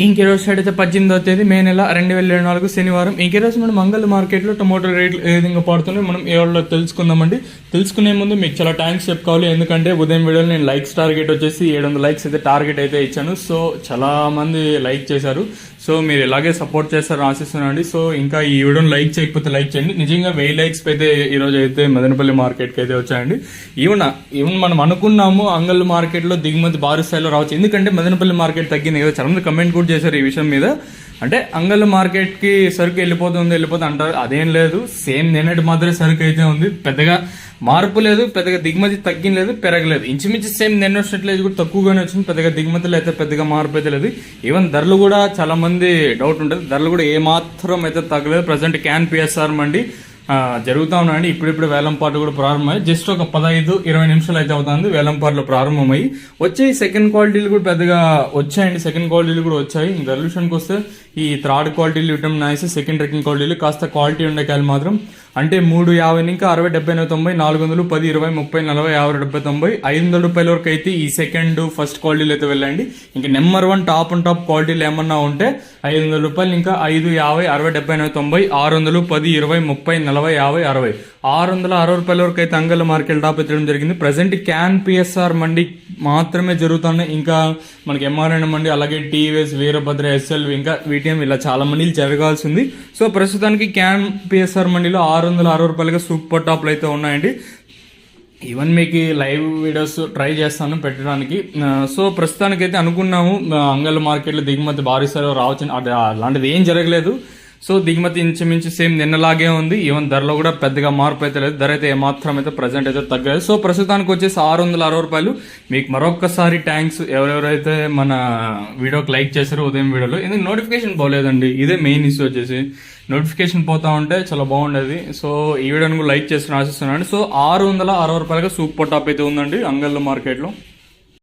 ఇంకే రోజు సైడ్ అయితే 18వ తేదీ మే నెల 2024 శనివారం. ఇంకే రోజు మనం మంగళ మార్కెట్లో టొమాటో రేట్లు ఏ విధంగా పడుతున్నాయి మనం ఏ వాళ్ళు తెలుసుకుందామండి. తెలుసుకునే ముందు మీకు చాలా థ్యాంక్స్ చెప్పుకోవాలి, ఎందుకంటే ఉదయం వీడియోలో నేను లైక్స్ టార్గెట్ వచ్చేసి 700 లైక్స్ అయితే టార్గెట్ అయితే ఇచ్చాను. సో చాలా మంది లైక్ చేశారు. సో మీరు ఇలాగే సపోర్ట్ చేస్తారని ఆశిస్తున్నానండి. సో ఇంకా ఈ వీడియోని లైక్ చేయకపోతే లైక్ చేయండి. నిజంగా 1000 లైక్స్ అయితే ఈ రోజు అయితే మదనపల్లి మార్కెట్కి అయితే వచ్చాయండి. ఈవెన్ మనం అనుకున్నాము అంగల్ మార్కెట్లో దిగుమతి భారీ స్థాయిలో రావచ్చు, ఎందుకంటే మదనపల్లి మార్కెట్ తగ్గింది కదా. చాలా మంది కమెంట్ కూడా చేశారు ఈ విషయం మీద. అంటే అంగల్ మార్కెట్కి సరుకు వెళ్ళిపోతుంది అంటారు, అదేం లేదు. సేమ్ నిన్నటి మాత్రమే సరుకు అయితే ఉంది, పెద్దగా మార్పు లేదు, పెద్దగా దిగుమతి తగ్గిలేదు పెరగలేదు. ఇంచుమించు సేమ్ నిన్న వచ్చినట్లేదు, కూడా తక్కువగానే వచ్చింది. పెద్దగా దిగుమతులు అయితే పెద్దగా మార్పు అయితే లేదు. ఈవెన్ ధరలు కూడా చాలా మంది డౌట్ ఉంటుంది, ధరలు కూడా ఏమాత్రం అయితే తగ్గలేదు. ప్రజెంట్ క్యాన్ పిఎస్ఆర్ మండి జరుగుతూ ఉన్నాయండి. ఇప్పుడిప్పుడు వేలంపాట్లు కూడా ప్రారంభమయ్యి జస్ట్ ఒక 15-20 నిమిషాలు అయితే అవుతుంది వేలంపాట్లు ప్రారంభమయ్యి. వచ్చాయి సెకండ్ క్వాలిటీలు కూడా పెద్దగా వచ్చాయండి, సెకండ్ క్వాలిటీలు కూడా వచ్చాయి. ధరల విషయానికి వస్తే ఈ థర్డ్ క్వాలిటీలు విటమిన్ నైస్, సెకండ్ సెకండ్ క్వాలిటీలు కాస్త క్వాలిటీ ఉండే కాయలు మాత్రం అంటే 350 ఇంకా 60, 70, 90, 400, 10, 20, 30, 40, 50, 70, 90, 500 రూపాయల వరకు అయితే ఈ సెకండ్ ఫస్ట్ క్వాలిటీలు అయితే వెళ్ళండి. ఇంకా నెంబర్ 1 టాప్ అండ్ టాప్ క్వాలిటీలు ఏమన్నా ఉంటే 500 రూపాయలు, ఇంకా 5, 50, 60, 70, 90, 600, 10, 20, 30, 40, 50, 60, 660 రూపాయల వరకు అయితే అంగల్ మార్కెట్ టాప్ ఎత్తడం జరిగింది. ప్రజెంట్ క్యాన్ పిఎస్ఆర్ మండి మాత్రమే జరుగుతున్నాయి. ఇంకా మనకి ఎంఆర్ఎన్ మండి, అలాగే టీవీఎస్, వీరభద్ర, ఎస్ఎల్, ఇంకా వీటిఎం ఇలా చాలా మంది జరగాల్సి ఉంది. సో ప్రస్తుతానికి క్యాన్ పిఎస్ఆర్ మండిలో 660 రూపాయలుగా సూపర్ టాప్లు అయితే ఉన్నాయండి. ఈవెన్ మీకు లైవ్ వీడియోస్ ట్రై చేస్తాను పెట్టడానికి. సో ప్రస్తుతానికి అయితే అనుకున్నాము అంగల్ మార్కెట్లో దిగుమతి భారీ స్థాయిలో రావచ్చు, అలాంటిది ఏం జరగలేదు. సో దిగుమతి ఇంచుమించు సేమ్ నిన్నలాగే ఉంది. ఈవెన్ ధరలో కూడా పెద్దగా మార్పు అయితే లేదు, ధర అయితే ఏమాత్రం అయితే ప్రజెంట్ అయితే తగ్గలేదు. సో ప్రస్తుతానికి వచ్చేసి 660 రూపాయలు. మీకు మరొకసారి థ్యాంక్స్ ఎవరెవరైతే మన వీడియోకి లైక్ చేశారో ఉదయం వీడియోలో. ఎందుకు నోటిఫికేషన్ పోలేదండి, ఇదే మెయిన్ ఇష్యూ వచ్చేసి. నోటిఫికేషన్ పోతా ఉంటే చాలా బాగుండేది. సో ఈ వీడియోని కూడా లైక్ చేసుకుని ఆశిస్తున్నాను. సో 660 రూపాయలుగా సూపర్ టాప్ అయితే ఉందండి అంగల్ మార్కెట్లో.